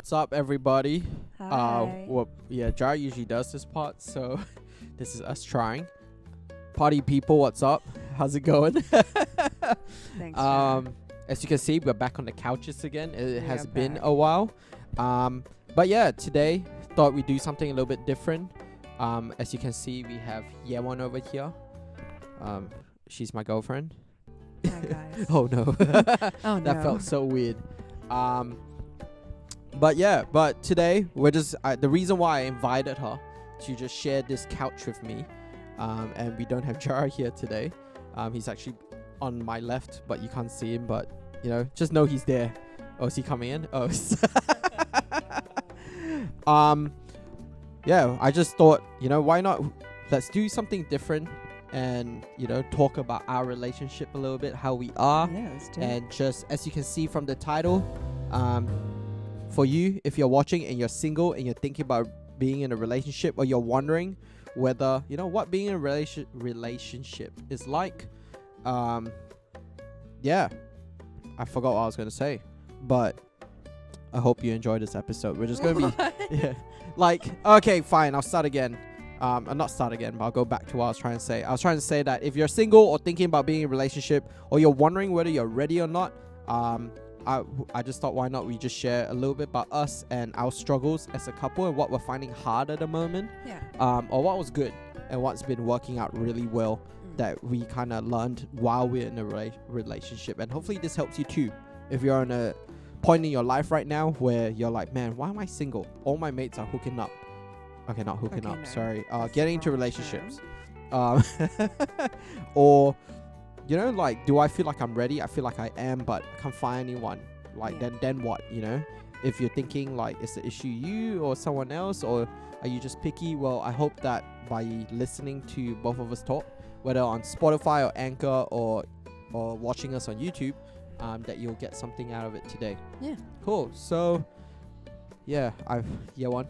What's up, everybody? Hi. Jar usually does this part, so this is us trying. Party people, what's up? How's it going? Thanks, Jar. As you can see, we're back on the couches again. It has are been back. a while. But yeah, today thought we'd do something a little bit different. As you can see, we have Yewon over here. She's my girlfriend. Hi, guys. Oh no. Oh, That no. felt so weird. But today we're just the reason why I invited her to just share this couch with me, and we don't have Jara here today. He's actually on my left, but you can't see him. But you know, just know he's there. Oh, is he coming in? Oh, yeah. I just thought, you know, why not? Let's do something different, and you know, talk about our relationship a little bit, how we are. Yeah, let's do it. And just as you can see from the title, for you, if you're watching and you're single and you're thinking about being in a relationship, or you're wondering whether, you know, what being in a relationship is like, yeah, I forgot what I was going to say, but I hope you enjoy this episode. We're just going to be, yeah, like, okay, fine, I'll start again. Not start again, but I'll go back to what I was trying to say. I was trying to say that if you're single or thinking about being in a relationship, or you're wondering whether you're ready or not, I just thought, why not we just share a little bit about us and our struggles as a couple and what we're finding hard at the moment, Yeah. or what was good and what's been working out really well that we kind of learned while we're in a relationship. And hopefully this helps you too. If you're in a point in your life right now where you're like, man, why am I single? All my mates are hooking up. Okay, not hooking up. no. Sorry. That's Getting the into wrong relationships. Or, you know, like, do I feel like I'm ready? I feel like I am, but I can't find anyone. Like, Yeah. then what, you know? If you're thinking, like, is the issue you or someone else? Or are you just picky? Well, I hope that by listening to both of us talk, whether on Spotify or Anchor or watching us on YouTube, that you'll get something out of it today. Yeah. Cool. So, yeah, one.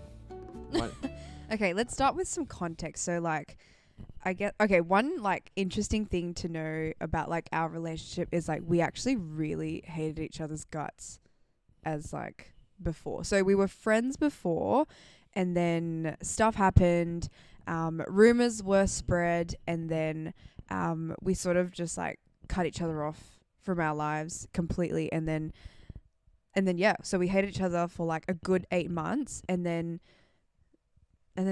Okay, let's start with some context. So, like, one, like, interesting thing to know about, like, our relationship is, like, we actually really hated each other's guts as, like, before. So we were friends before, and then stuff happened, rumors were spread, and then we sort of just, like, cut each other off from our lives completely, and then yeah, so we hated each other for, like, a good 8 months, and then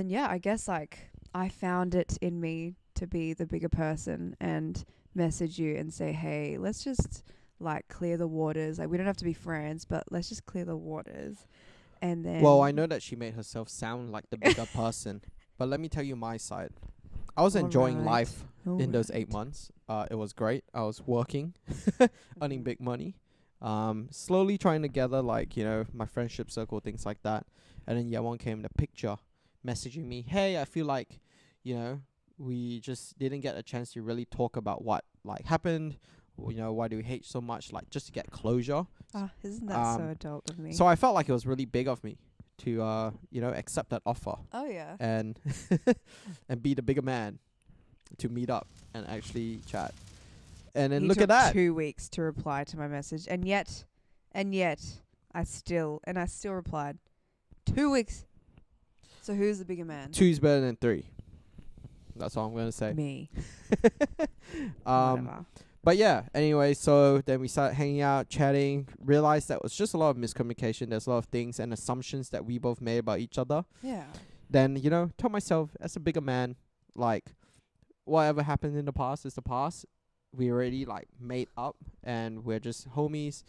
yeah, I guess, like, I found it in me to be the bigger person and message you and say, hey, let's just, like, clear the waters. Like, we don't have to be friends, but let's just clear the waters. And then... Well, I know that she made herself sound like the bigger person, but let me tell you my side. I was enjoying life in those 8 months. It was great. I was working, earning big money, slowly trying to gather, like, you know, my friendship circle, things like that. And then Yewon came in the picture, messaging me, hey, I feel like, you know, we just didn't get a chance to really talk about what, like, happened. You know, why do we hate so much? Like, just to get closure. Isn't that so adult of me? So I felt like it was really big of me to, you know, accept that offer. Oh, yeah. And and be the bigger man to meet up and actually chat. And then He look took at that. 2 weeks to reply to my message, and yet I still replied. 2 weeks. So who's the bigger man? 2 is better than 3. That's all I'm gonna say. Me. Whatever. But yeah, anyway, so then we started hanging out, chatting, realized that it was just a lot of miscommunication. There's a lot of things and assumptions that we both made about each other. Yeah. Then, you know, told myself, as a bigger man, like, whatever happened in the past is the past. We already, like, made up, and we're just homies.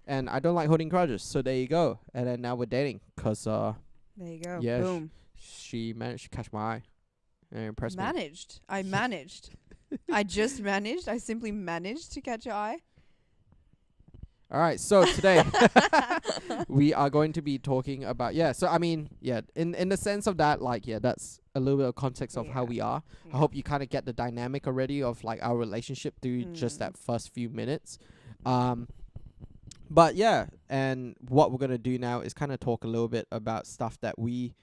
And I don't like holding grudges, so there you go. And then now we're dating, cause there you go. yeah, Boom. she managed to catch my eye and impress me. I managed. I just managed. I simply managed to catch your eye. All right, so today we are going to be talking about, so I mean, in the sense of that, like, that's a little bit of context of how we are. I hope you kind of get the dynamic already of, like, our relationship through just that first few minutes. But yeah, and what we're going to do now is kind of talk a little bit about stuff that we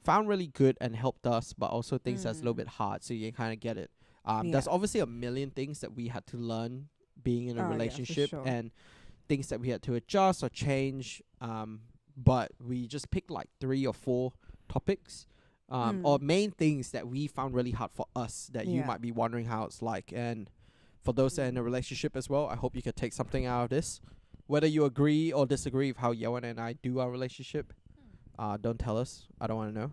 found really good and helped us, but also things that's a little bit hard, so you can kind of get it. There's obviously a million things that we had to learn being in a relationship, and things that we had to adjust or change. but we just picked like 3 or 4 topics, or main things that we found really hard for us that you might be wondering how it's like. And for those that are in a relationship as well, I hope you could take something out of this. Whether you agree or disagree with how Yewon and I do our relationship, don't tell us. I don't want to know.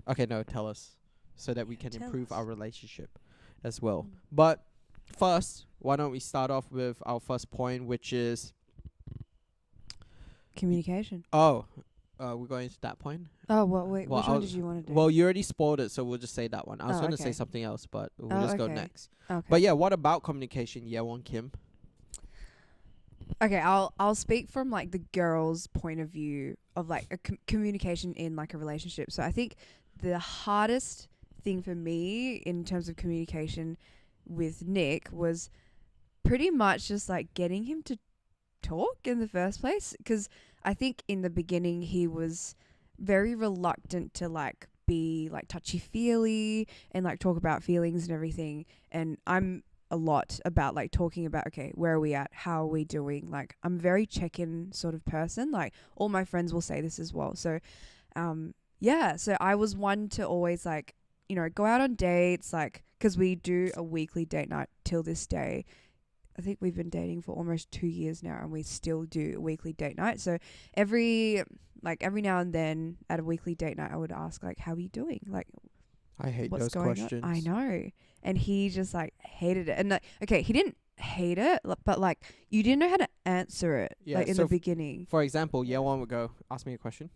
Okay, no, tell us so that we can improve our relationship as well. But first, why don't we start off with our first point, which is communication. We're going to that point. Oh, well, wait. Which one did you want to do? Well, you already spoiled it, so we'll just say that one. I was going to say something else, but we'll just go next. Okay. But yeah, what about communication, Yewon Kim? Okay, I'll speak from like the girl's point of view of like a communication in like a relationship. So I think the hardest thing for me in terms of communication with Nick was pretty much just like getting him to talk in the first place, because I think in the beginning he was very reluctant to like be like touchy-feely and like talk about feelings and everything, and I'm a lot about like talking about, okay, where are we at, how are we doing, like I'm a very check-in sort of person, like all my friends will say this as well. So so I was one to always like, you know, go out on dates, like, because we do a weekly date night till this day. I think we've been dating for almost 2 years now, and we still do a weekly date night. So every now and then at a weekly date night, I would ask like, how are you doing? Like, I hate what's those going questions. on? I know. And he just like hated it. And like, okay, he didn't hate it, but like you didn't know how to answer it like in the beginning. For example, Yewon would go, ask me a question.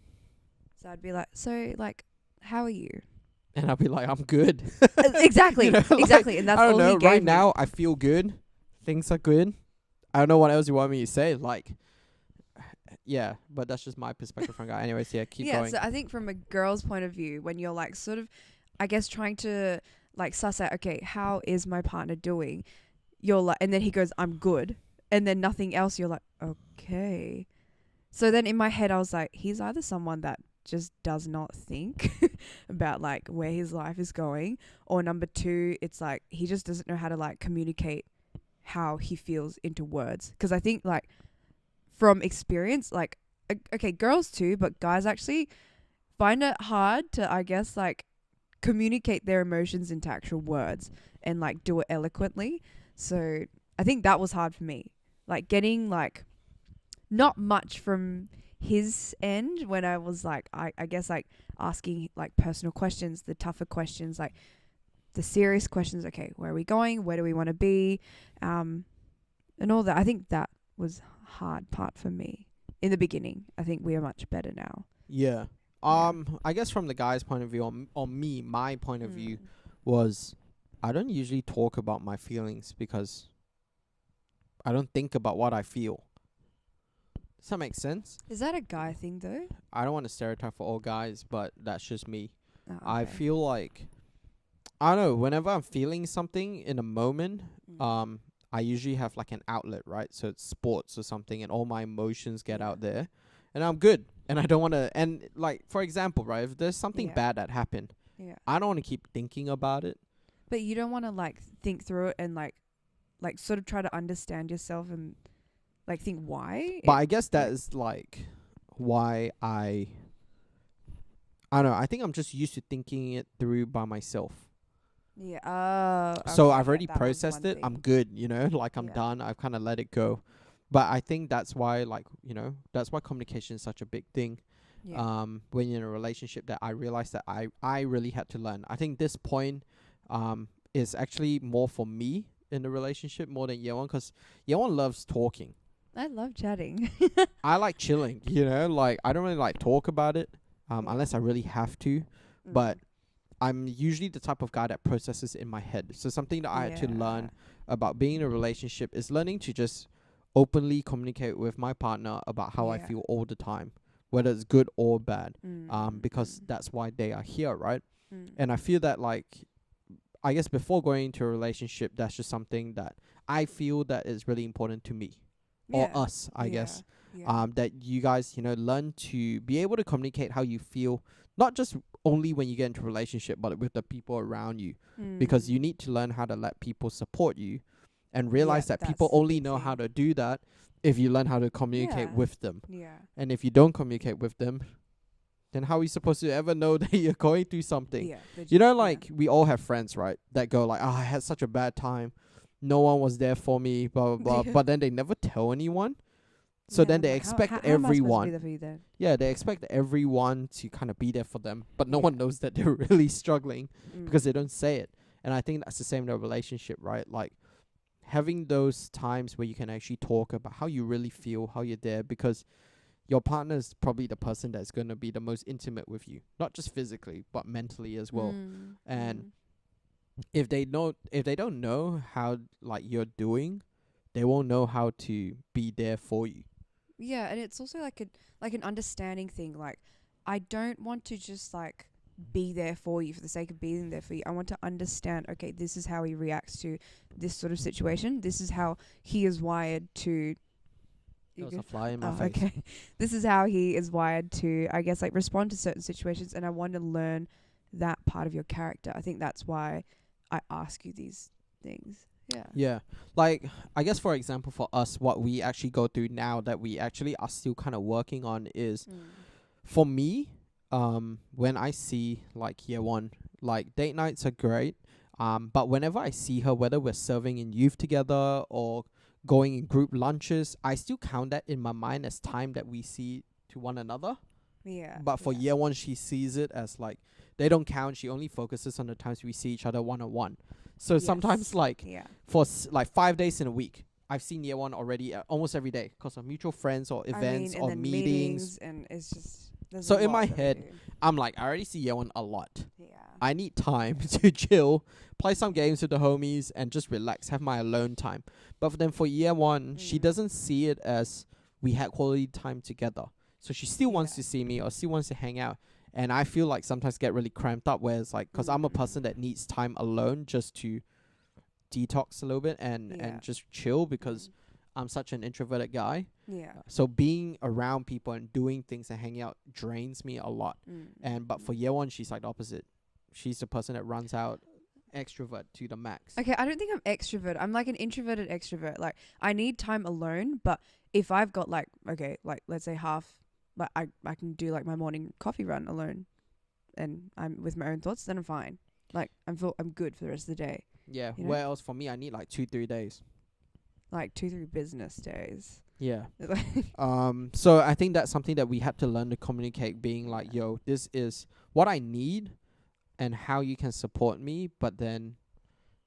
So I'd be like, so like, how are you? And I'd be like, I'm good. Exactly. You know, exactly. Like, And that's I don't all know. he gave Right me. now, I feel good. Things are good. I don't know what else you want me to say. Like, yeah, but that's just my perspective from guy. Anyways, yeah, keep going. So I think from a girl's point of view, when you're like sort of, I guess, trying to like suss out, okay, how is my partner doing? You're like, and then he goes, I'm good. And then nothing else. You're like, okay. So then in my head, I was like, he's either someone that just does not think about like where his life is going, or number 2, it's like he just doesn't know how to like communicate how he feels into words. Because I think like from experience, like okay, girls too, but guys actually find it hard to, I guess, like communicate their emotions into actual words and like do it eloquently. So I think that was hard for me, like getting like not much from his end when I was like, I guess like asking like personal questions, the tougher questions, like the serious questions. Okay, where are we going? Where do we want to be? And all that. I think that was hard part for me in the beginning. I think we are much better now. Yeah. I guess from the guy's point of view, on me, my point of view was I don't usually talk about my feelings because I don't think about what I feel. Does that make sense? Is that a guy thing though? I don't want to stereotype for all guys, but that's just me. Oh, okay. I feel like, I don't know, whenever I'm feeling something in a moment, I usually have like an outlet, right? So it's sports or something, and all my emotions get out there, and I'm good. And I don't want to, and like, for example, right, if there's something bad that happened, I don't want to keep thinking about it. But you don't want to like think through it and like sort of try to understand yourself and like think why. But I guess that is like why I don't know. I think I'm just used to thinking it through by myself. Yeah. So I've already processed it. I'm good, you know, like I'm done. I've kind of let it go. But I think that's why, like, you know, that's why communication is such a big thing. Yeah. When you're in a relationship, that I realized that I really had to learn. I think this point is actually more for me in the relationship more than Yewon, because Yewon loves talking. I love chatting. I like chilling, you know, like I don't really like talk about it unless I really have to. But I'm usually the type of guy that processes in my head. So something that I had to learn about being in a relationship is learning to just openly communicate with my partner about how I feel all the time, whether it's good or bad, because that's why they are here, right? And I feel that, like, I guess before going into a relationship, that's just something that I feel that is really important to me or us, I guess. That you guys, you know, learn to be able to communicate how you feel, not just only when you get into a relationship, but with the people around you, because you need to learn how to let people support you, and realize that people that's the only big know thing. how to do that if you learn how to communicate Yeah. with them. Yeah. And if you don't communicate with them, then how are you supposed to ever know that you're going through something? Yeah. You know, like we all have friends, right? That go like, I had such a bad time. No one was there for me, blah, blah, blah. Yeah. But then they never tell anyone. So then they like, expect how am I supposed to be everyone. there for you then? Yeah, they expect everyone to kind of be there for them. But no Yeah. one knows that they're really struggling because they Mm. don't say it. And I think that's the same in a relationship, right? Like having those times where you can actually talk about how you really feel, how you're there, because your partner is probably the person that's going to be the most intimate with you, not just physically but mentally as well. And if they don't know how like you're doing, they won't know how to be there for you. Yeah, and it's also like an understanding thing. Like, I don't want to just like be there for you for the sake of being there for you. I want to understand. Okay, this is how he reacts to this sort of situation. This is how he is wired to. There was a fly in my face. Okay. This is how he is wired to, I guess, like respond to certain situations, and I want to learn that part of your character. I think that's why I ask you these things. Yeah. Yeah. Like, I guess, for example, for us, what we actually go through now that we actually are still kind of working on is, for me, when I see, like, Yewon, like, date nights are great. But whenever I see her, whether we're serving in youth together or going in group lunches, I still count that in my mind as time that we see to one another. Yeah. But for Yewon, she sees it as, like, they don't count. She only focuses on the times we see each other one-on-one. So sometimes, like, for like 5 days in a week, I've seen Yewon already almost every day because of mutual friends or events or and then meetings. and it's just there's So a in lot my that we head, do. I'm like, I already see Yewon a lot. Yeah. I need time to chill, play some games with the homies, and just relax, have my alone time. But then for Yewon, she doesn't see it as we had quality time together. So she still wants to see me or still wants to hang out. And I feel like sometimes get really cramped up where it's like, because I'm a person that needs time alone just to detox a little bit and just chill because I'm such an introverted guy. Yeah. So being around people and doing things and hanging out drains me a lot. But for Yewon, she's like the opposite. She's the person that runs out extrovert to the max. Okay, I don't think I'm extrovert. I'm like an introverted extrovert. Like, I need time alone, but if I've got like, okay, like let's say half, like I can do like my morning coffee run alone and I'm with my own thoughts, then I'm fine. Like I'm good for the rest of the day. Yeah. You know? Whereas for me, I need like 2-3 days. Like 2-3 business days. Yeah. So I think that's something that we had to learn to communicate, being like, yo, this is what I need and how you can support me, but then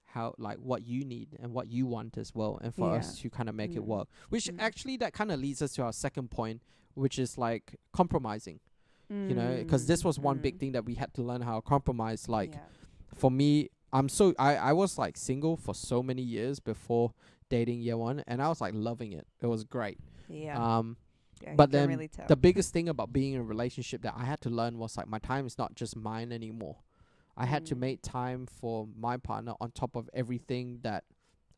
how, like, what you need and what you want as well, and for us to kind of make it work. Which actually that kind of leads us to our second point, which is like compromising. You know, because this was one big thing that we had to learn how to compromise. Like, for me, I was like single for so many years before dating Yewon, and I was like loving it. It was great. Yeah, but then really the biggest thing about being in a relationship that I had to learn was like my time is not just mine anymore. I had to make time for my partner on top of everything that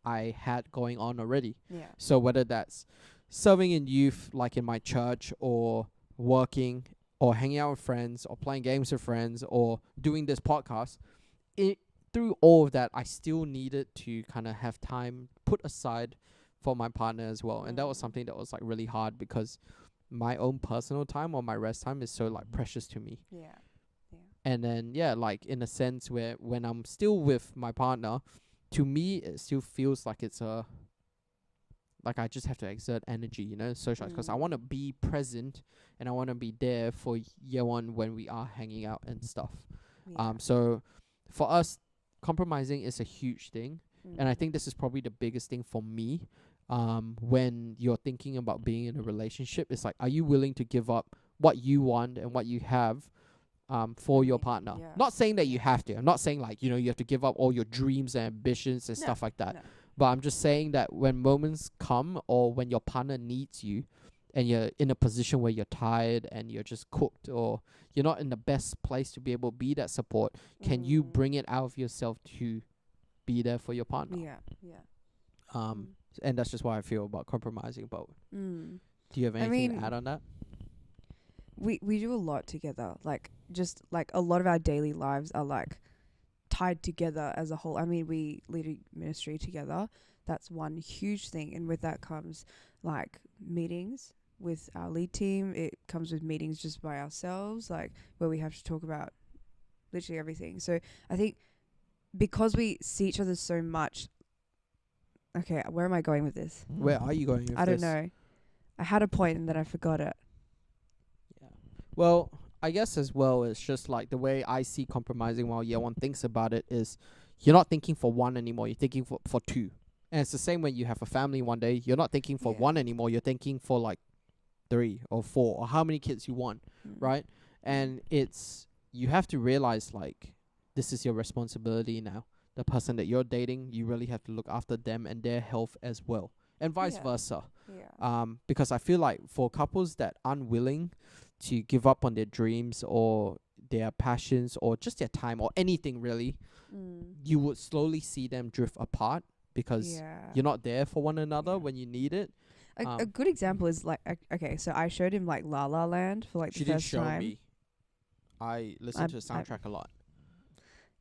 I had going on already. Yeah. So whether that's serving in youth, like in my church, or working, or hanging out with friends, or playing games with friends, or doing this podcast, through all of that, I still needed to kind of have time put aside for my partner as well. And that was something that was like really hard because my own personal time or my rest time is so like precious to me. Yeah. And then, like in a sense where when I'm still with my partner, to me, it still feels like it's like I just have to exert energy, you know, socialize, because I want to be present and I want to be there for Yewon when we are hanging out and stuff. So for us, compromising is a huge thing. And I think this is probably the biggest thing for me. When you're thinking about being in a relationship, it's like, are you willing to give up what you want and what you have for your partner? Not saying that you have to. I'm not saying like, you know, you have to give up all your dreams and ambitions and stuff like that. But I'm just saying that when moments come or when your partner needs you and you're in a position where you're tired and you're just cooked or you're not in the best place to be able to be that support, can you bring it out of yourself to be there for your partner? And that's just why I feel about compromising. But do you have anything to add on that? We do a lot together. Like, just like a lot of our daily lives are like tied together as a whole. I mean, we lead a ministry together. That's one huge thing. And with that comes like meetings with our lead team. It comes with meetings just by ourselves, like where we have to talk about literally everything. So I think because we see each other so much. Okay, where am I going with this? Where are you going with this? I don't know. I had a point and then I forgot it. Yeah. Well, I guess as well, it's just like the way I see compromising while Yewon thinks about it is you're not thinking for one anymore, you're thinking for two. And it's the same when you have a family one day, you're not thinking for one anymore, you're thinking for like 3 or 4 or how many kids you want, right? And it's, you have to realize like, this is your responsibility now. The person that you're dating, you really have to look after them and their health as well. And vice versa. Yeah. Because I feel like for couples that aren't willing to give up on their dreams or their passions or just their time or anything really, you would slowly see them drift apart because you're not there for one another when you need it. A good example is like, okay, so I showed him like La La Land for like the first time. She did show me. I listened to the soundtrack a lot.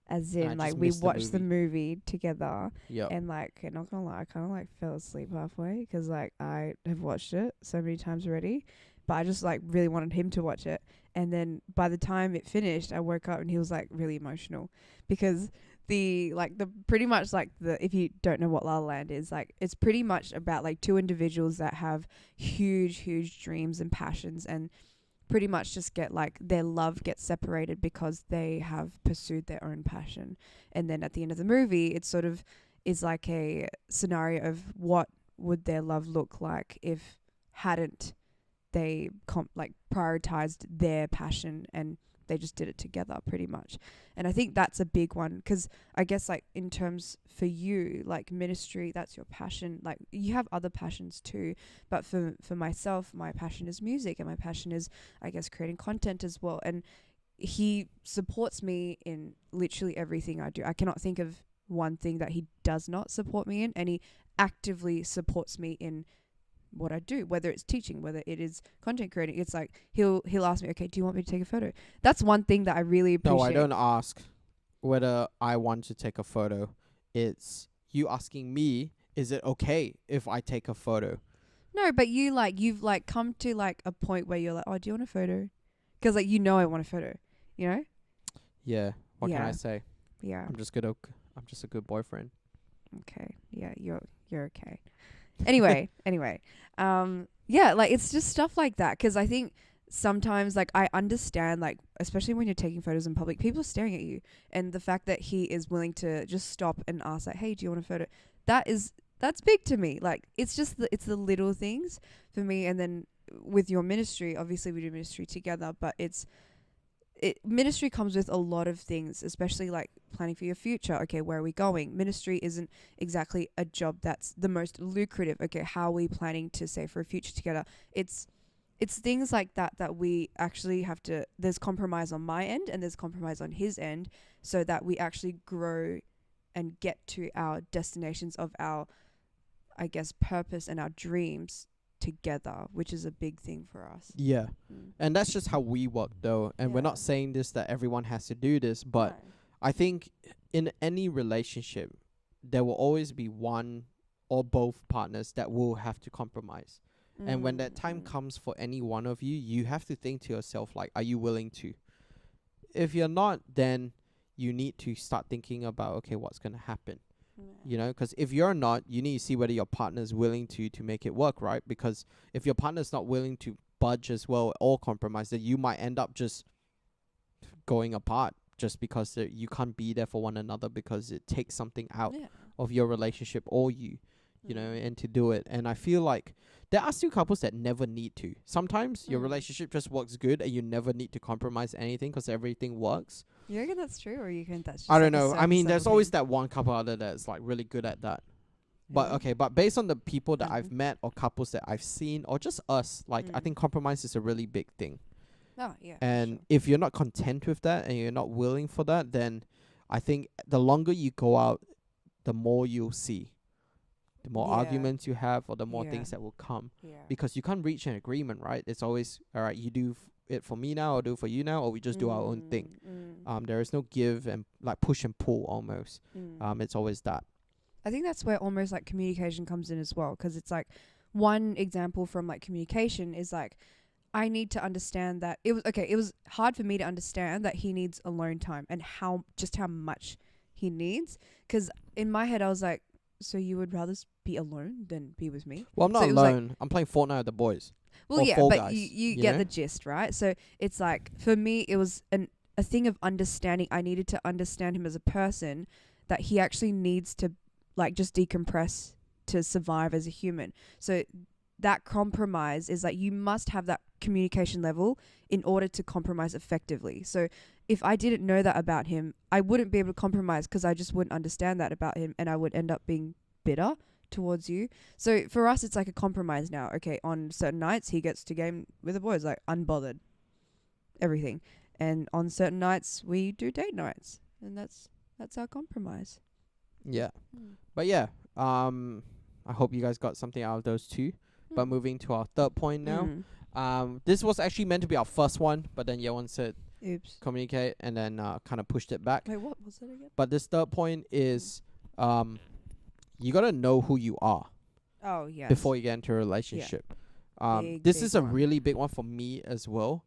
As in, like, we watched the movie together. And, like, not gonna lie, I kind of, like, fell asleep halfway. Because, like, I have watched it so many times already. But I just, like, really wanted him to watch it. And then by the time it finished, I woke up and he was, like, really emotional. Because pretty much, like, if you don't know what La La Land is, like, it's pretty much about, like, 2 individuals that have huge, huge dreams and passions and pretty much just get like their love gets separated because they have pursued their own passion. And then at the end of the movie, it sort of is like a scenario of what would their love look like if hadn't they prioritized their passion and they just did it together pretty much. And I think that's a big one because I guess like in terms for you, like ministry, that's your passion. Like you have other passions too. But for myself, my passion is music and my passion is, I guess, creating content as well. And he supports me in literally everything I do. I cannot think of one thing that he does not support me in. And he actively supports me in what I do, whether it's teaching, whether it is content creating. It's like he'll ask me, okay, do you want me to take a photo? That's one thing that I really appreciate. No, I don't ask whether I want to take a photo. It's you asking me, is it okay if I take a photo? No, but you've like come to like a point where you're like, oh, do you want a photo? Because like I want a photo, you know? Yeah. What can I say? Yeah. I'm just a good boyfriend. Okay. Yeah, you're okay. Anyway, yeah, like it's just stuff like that. Because I think sometimes, like, I understand, like, especially when you're taking photos in public, people are staring at you, and the fact that he is willing to just stop and ask, like, hey, do you want a photo? That's big to me. Like, it's just it's the little things for me. And then with your ministry, obviously we do ministry together, but ministry comes with a lot of things, especially like planning for your future. Okay, where are we going? Ministry isn't exactly a job that's the most lucrative. Okay, how are we planning to save for a future together? It's things like that we actually have to, there's compromise on my end and there's compromise on his end so that we actually grow and get to our destinations of our, I guess, purpose and our dreams together, which is a big thing for us. Yeah. And that's just how we work though. And we're not saying this that everyone has to do this, but I think in any relationship, there will always be one or both partners that will have to compromise. And when that time comes for any one of you, you have to think to yourself, like, are you willing to? If you're not, then you need to start thinking about, okay, what's going to happen? You know, because if you're not, you need to see whether your partner is willing to make it work, right? Because if your partner's not willing to budge as well or compromise, then you might end up just going apart just because you can't be there for one another because it takes something out of your relationship or you know, and to do it. And I feel like there are still couples that never need to. Sometimes your relationship just works good and you never need to compromise anything because everything works. You reckon that's true, or you think that's just I don't know. I mean, there's always that one couple out there that's like really good at that. But okay, but based on the people that I've met or couples that I've seen or just us, like I think compromise is a really big thing. Oh, yeah. And if you're not content with that and you're not willing for that, then I think the longer you go out, the more you'll see. The more arguments you have or the more things that will come. Because you can't reach an agreement, right? It's always, all right, you do it for me now or do it for you now, or we just do our own thing. There is no give and like push and pull almost. It's always that. I think that's where almost like communication comes in as well, because it's like one example from like communication is like I need to understand that it was hard for me to understand that he needs alone time and how much he needs, because in my head I was like, so you would rather be alone than be with me? Well, I'm not So alone. like, I'm playing Fortnite with the boys. well, or yeah, Fall but Guys, you you get know? the gist, right? So it's like for me it was a thing of understanding. I needed to understand him as a person, that he actually needs to like just decompress to survive as a human. So that compromise is like you must have that communication level in order to compromise effectively. So if I didn't know that about him, I wouldn't be able to compromise, because I just wouldn't understand that about him, and I would end up being bitter towards you. So for us, it's like a compromise now. Okay, on certain nights he gets to game with the boys, like unbothered, everything, and on certain nights we do date nights, and that's our compromise. Yeah. But yeah, I hope you guys got something out of those two. But moving to our third point now. This was actually meant to be our first one, but then Yewon said Oops. communicate, and then kind of pushed it back. Wait, what was it again? But this third point is you gotta know who you are Oh, yes. before you get into a relationship. Big, This big is a one. really big one for me as well.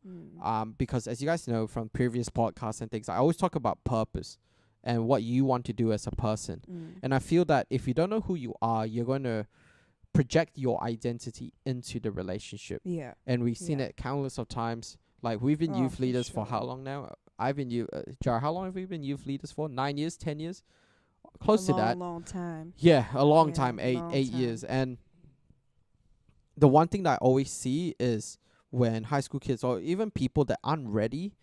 Because as you guys know from previous podcasts and things, I always talk about purpose and what you want to do as a person. And I feel that if you don't know who you are, you're going to project your identity into the relationship. Yeah. And we've seen it countless of times. Like, we've been youth for leaders for sure. how long now? I've been Jar, how long have we been youth leaders for? 9 years, 10 years? Close to that. Long time. Yeah, a long Yeah, time, eight long years. time. And the one thing that I always see is when high school kids or even people that aren't ready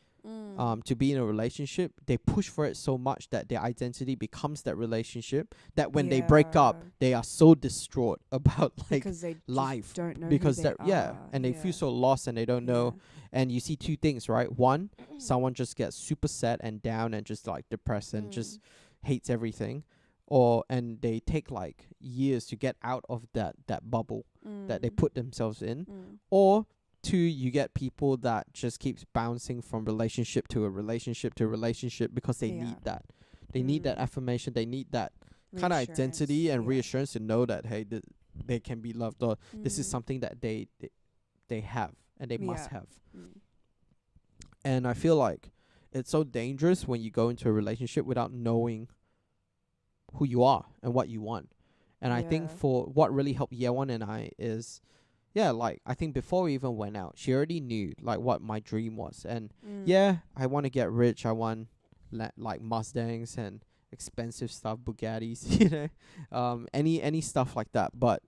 to be in a relationship, they push for it so much that their identity becomes that relationship, that when they break up, they are so distraught about like because they life, don't know because who they they're are. and they feel so lost and they don't know. And you see two things, right? One, someone just gets super sad and down and just like depressed and just hates everything, and they take like years to get out of that bubble that they put themselves in. Or two, you get people that just keeps bouncing from relationship to a relationship to a relationship because they need that. They need that affirmation. They need that kind of identity and reassurance to know that, hey, they can be loved, or this is something that they have and they must have. And I feel like it's so dangerous when you go into a relationship without knowing who you are and what you want. And I think for what really helped Yewon and I is, like, I think before we even went out, she already knew like what my dream was. And I want to get rich. I want like Mustangs and expensive stuff, Bugattis, you know, any stuff like that. But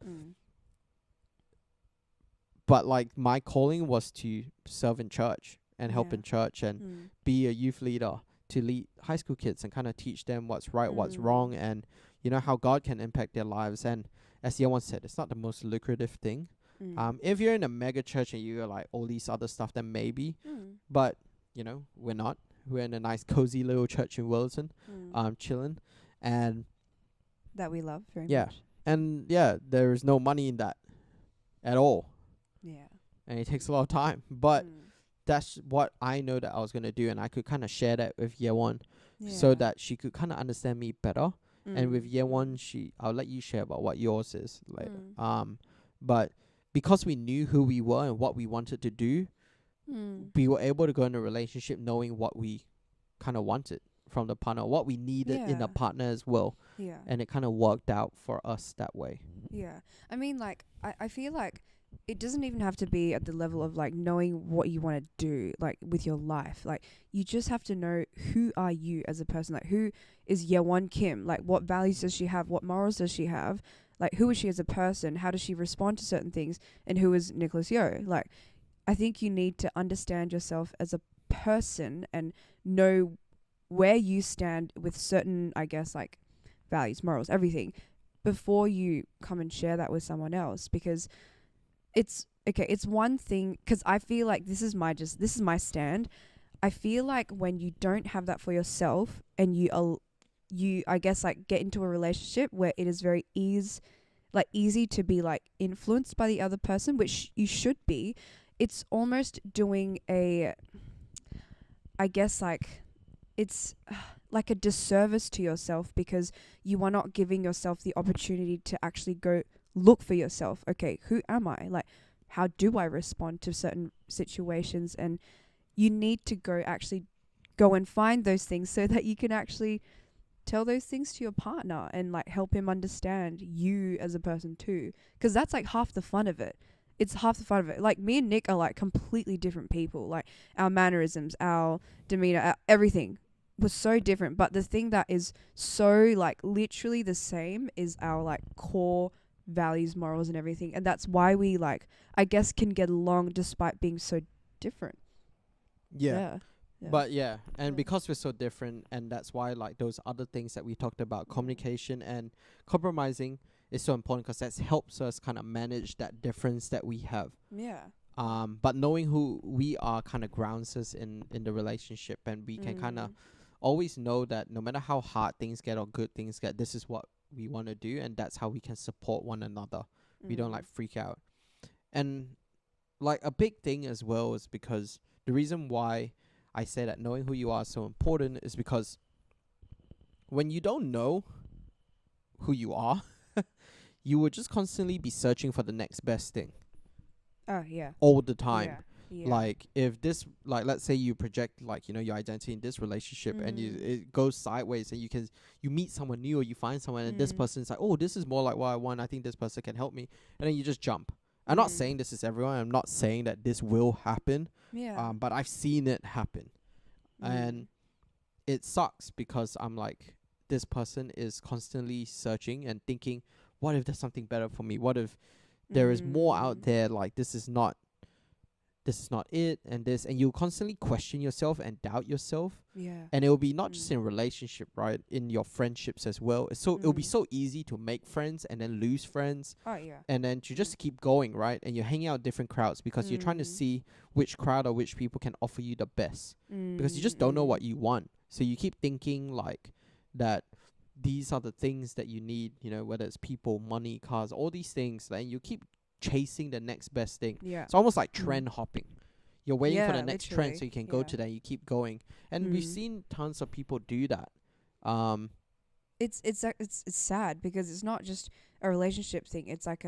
like my calling was to serve in church and help in church and be a youth leader, to lead high school kids and kind of teach them what's right, what's wrong, and you know how God can impact their lives. And as Yewon said, it's not the most lucrative thing. If you're in a mega church and you're like all these other stuff, then maybe. But you know, we're not. We're in a nice cozy little church in Wilton, chilling, and that we love very much. And there is no money in that at all. Yeah. And it takes a lot of time, but that's what I know that I was gonna do, and I could kind of share that with Yewon, so that she could kind of understand me better. And with Yewon, I'll let you share about what yours is later. But because we knew who we were and what we wanted to do, we were able to go in a relationship knowing what we kind of wanted from the partner, what we needed in a partner as well. Yeah. And it kind of worked out for us that way. Yeah. I mean, like, I feel like it doesn't even have to be at the level of like knowing what you want to do like with your life. Like, you just have to know who are you as a person. Like, who is Yewon Kim? Like, what values does she have? What morals does she have? Like, who is she as a person? How does she respond to certain things? And who is Nicholas Yeo? Like, I think you need to understand yourself as a person and know where you stand with certain, I guess, like values, morals, everything, before you come and share that with someone else. Because it's one thing, because I feel like this is my stand. I feel like when you don't have that for yourself and you I guess like get into a relationship where it is very easy to be like influenced by the other person, which you should be. It's almost doing I guess like it's like a disservice to yourself because you are not giving yourself the opportunity to actually go look for yourself. Okay, who am I? Like, how do I respond to certain situations? And you need to go and find those things so that you can actually tell those things to your partner and like help him understand you as a person too, because that's like half the fun of it. It's half the fun of it. Like, me and Nick are like completely different people. Like, our mannerisms, our demeanor, everything was so different, but the thing that is so like literally the same is our like core values, morals and everything. And that's why we like, I guess, can get along despite being so different. Yeah. Yeah. But yeah, and Yeah. because we're so different, and that's why like those other things that we talked about, communication and compromising, is so important because that helps us kind of manage that difference that we have. Yeah. But knowing who we are kind of grounds us in the relationship, and we can kind of always know that no matter how hard things get or good things get, this is what we want to do, and that's how we can support one another. We don't like freak out. And like a big thing as well is because the reason why I say that knowing who you are is so important is because when you don't know who you are, you will just constantly be searching for the next best thing Oh yeah. all the time. Yeah. Yeah. Like if this, like let's say you project like, you know, your identity in this relationship and it goes sideways, and you meet someone new or you find someone and this person's like, oh, this is more like what I want, I think this person can help me, and then you just jump. I'm not saying this is everyone, I'm not saying that this will happen, Yeah. but I've seen it happen. And it sucks because I'm like, this person is constantly searching and thinking, what if there's something better for me, what if there is more out there, like this is not it, and this, and you constantly question yourself and doubt yourself. Yeah. And it will be not just in relationship, right, in your friendships as well. It'll be so easy to make friends and then lose friends. Oh yeah. And then to just keep going, right, and you're hanging out with different crowds because you're trying to see which crowd or which people can offer you the best, because you just don't know what you want, so you keep thinking like that these are the things that you need, you know, whether it's people, money, cars, all these things, and you keep chasing the next best thing. Yeah. It's almost like trend hopping. You're waiting for the Yeah, next literally. trend so you can go to that. You keep going, and we've seen tons of people do that. It's sad because it's not just a relationship thing. It's like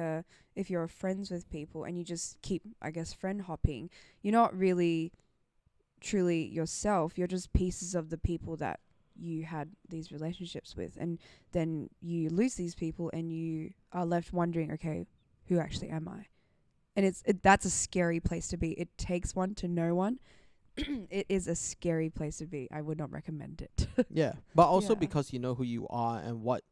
if you're friends with people and you just keep, I guess, friend hopping, you're not really truly yourself. You're just pieces of the people that you had these relationships with, and then you lose these people and you are left wondering, okay, who actually am I? And that's a scary place to be. It takes one to know one. It is a scary place to be. I would not recommend it. Yeah, but also Yeah. because you know who you are and what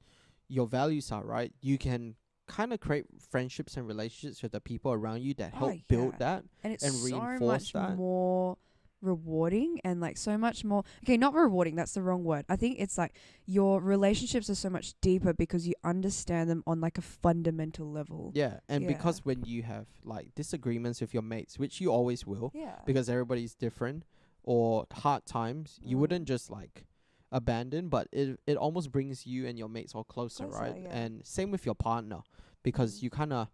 your values are, right? You can kind of create friendships and relationships with the people around you that help build that. And it's and so reinforce much that. more rewarding and like so much more, okay, not rewarding, that's the wrong word. I think it's like your relationships are so much deeper because you understand them on like a fundamental level. Yeah, and Yeah. because when you have like disagreements with your mates, which you always will, Yeah. because everybody's different, or hard times, you wouldn't just like abandon, but it almost brings you and your mates all closer, right? yeah. And same with your partner, because you kind of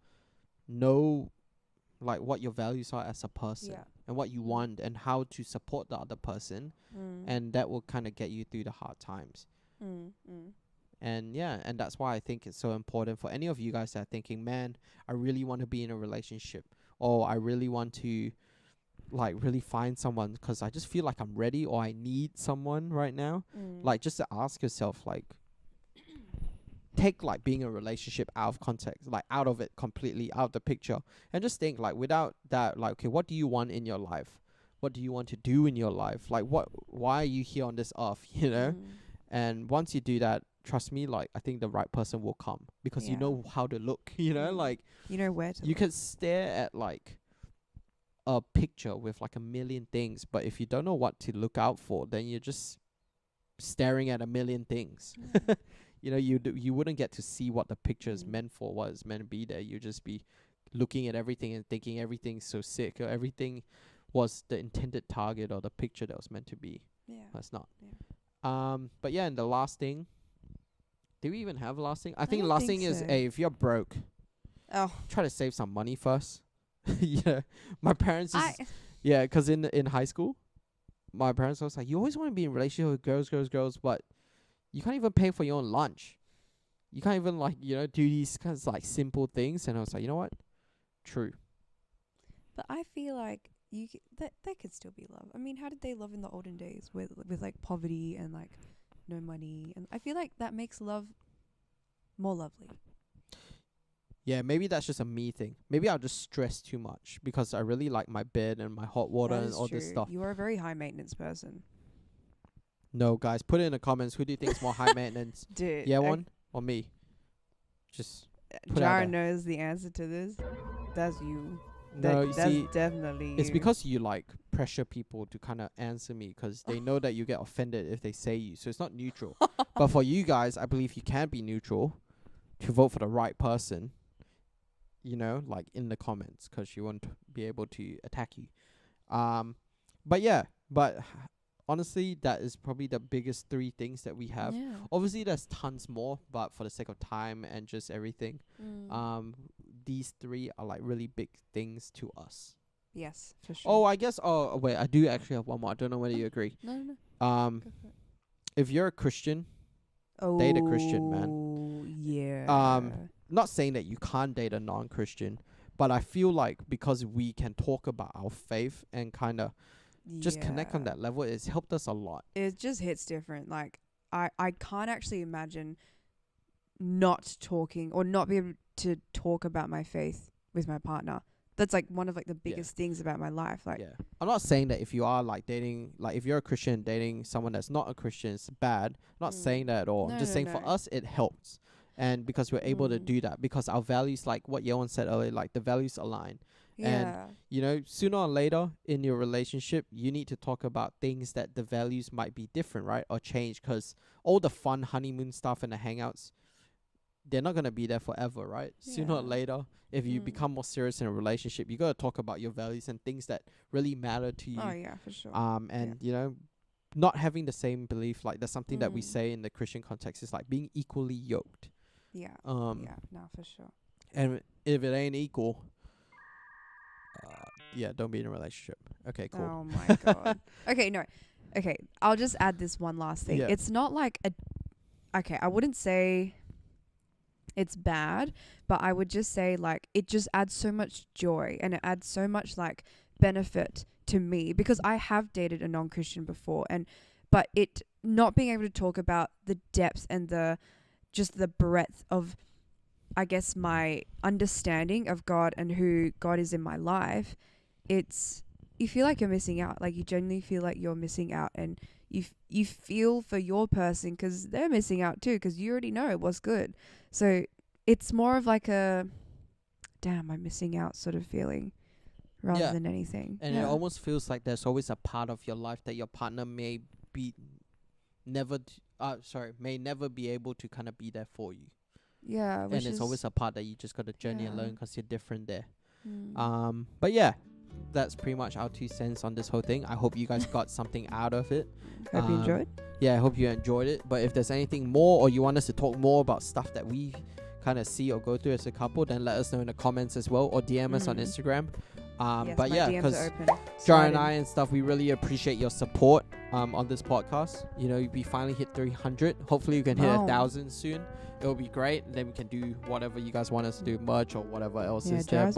know like what your values are as a person, Yeah. and what you want and how to support the other person, and that will kind of get you through the hard times. And yeah, and that's why I think it's so important for any of you guys that are thinking, man, I really want to be in a relationship, or I really want to like really find someone because I just feel like I'm ready, or I need someone right now. Like, just to ask yourself, like, take like being in a relationship out of context, like out of it completely, out of the picture, and just think like without that, like, okay, what do you want in your life? What do you want to do in your life? Like, why are you here on this earth, you know? And once you do that, trust me, like, I think the right person will come, because you Yeah. know how to look, you know, like You know where to you look. can stare at like a picture with like a million things, but if you don't know what to look out for, then you're just staring at a million things. You know, you wouldn't get to see what the picture is meant for, what it's meant to be there. You just be looking at everything and thinking everything's so sick, or everything was the intended target or the picture that was meant to be. Yeah. That's not. Yeah. But yeah, and the last thing, do we even have a last thing? I think don't last think thing is, so. hey, if you're broke, Oh. try to save some money first. Yeah, my parents is, yeah, 'cause in high school, my parents was like, you always want to be in a relationship with girls, but you can't even pay for your own lunch. You can't even like, do these kinds of like simple things. And I was like, you know what? True. But I feel like that could still be love. I mean, how did they love in the olden days with like poverty and like no money? And I feel like that makes love more lovely. Yeah, maybe that's just a me thing. Maybe I'll just stress too much because I really like my bed and my hot water and all this stuff. You are a very high maintenance person. No, guys, put it in the comments. Who do you think is more high maintenance? Dude. Yewon or me? Just put it out Jara there. knows the answer to this. That's you. No, you that's see, definitely it's you. because you like pressure people to kind of answer me because they know that you get offended if they say you. So it's not neutral. But for you guys, I believe you can be neutral to vote for the right person. Like in the comments, because she won't be able to attack you. But honestly, that is probably the biggest 3 things that we have. Yeah. Obviously, there's tons more, but for the sake of time and just everything, these 3 are like really big things to us. Yes, for sure. Oh, I guess. Oh, wait, I do actually have one more. I don't know whether you agree. No. Go for it. If you're a Christian, date a Christian, man. Yeah. Not saying that you can't date a non-Christian, but I feel like because we can talk about our faith and kind of just connect on that level, it's helped us a lot. It just hits different. Like I can't actually imagine not talking or not be able to talk about my faith with my partner. That's like one of like the biggest things about my life. Like, I'm not saying that if you are like dating, like if you're a Christian dating someone that's not a Christian, it's bad. I'm not saying that at all. I'm just saying for us, it helps. And because we're able to do that, because our values, like what Yewon said earlier, like the values align. Yeah. And, sooner or later in your relationship, you need to talk about things that the values might be different, right? Or change, because all the fun honeymoon stuff and the hangouts, they're not going to be there forever, right? Yeah. Sooner or later, if you become more serious in a relationship, you got to talk about your values and things that really matter to you. Oh, yeah, for sure. Not having the same belief, like there's something that we say in the Christian context is like being equally yoked. Yeah. No, for sure. And if it ain't equal, don't be in a relationship. Okay, cool. Oh my god. Okay, I'll just add this one last thing. Yeah. It's not like I wouldn't say it's bad, but I would just say like it just adds so much joy and it adds so much like benefit to me, because I have dated a non-Christian before, but it not being able to talk about the depth and the breadth of, I guess, my understanding of God and who God is in my life, you feel like you're missing out. Like you genuinely feel like you're missing out, and you feel for your person because they're missing out too, because you already know what's good. So it's more of like a, damn, I'm missing out sort of feeling rather than anything. And it almost feels like there's always a part of your life that your partner may never be able to kind of be there for you. Yeah. And it's always a part that you just got to journey and learn because you're different there. Mm. But yeah, that's pretty much our 2 cents on this whole thing. I hope you guys got something out of it. Hope you enjoyed. Yeah, I hope you enjoyed it. But if there's anything more or you want us to talk more about stuff that we kind of see or go through as a couple, then let us know in the comments as well, or DM us on Instagram. Yes, but yeah, because Jara and I and stuff, we really appreciate your support on this podcast. We finally hit 300. Hopefully we can hit 1,000 soon. It'll be great. And then we can do whatever you guys want us to do, merch or whatever else is there.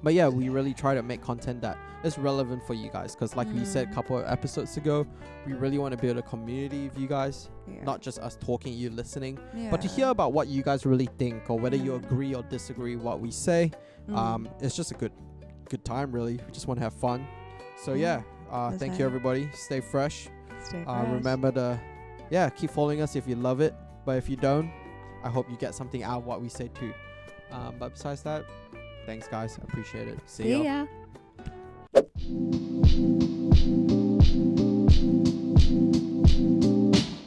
But yeah, we really try to make content that is relevant for you guys, because like we said a couple of episodes ago, we really want to build a community of you guys, not just us talking, you listening, but to hear about what you guys really think, or whether you agree or disagree what we say. It's just a good time, really. We just want to have fun. So thank you everybody. Stay fresh. Remember to keep following us if you love it, but if you don't, I hope you get something out of what we say too. But besides that, thanks guys, appreciate it. See ya.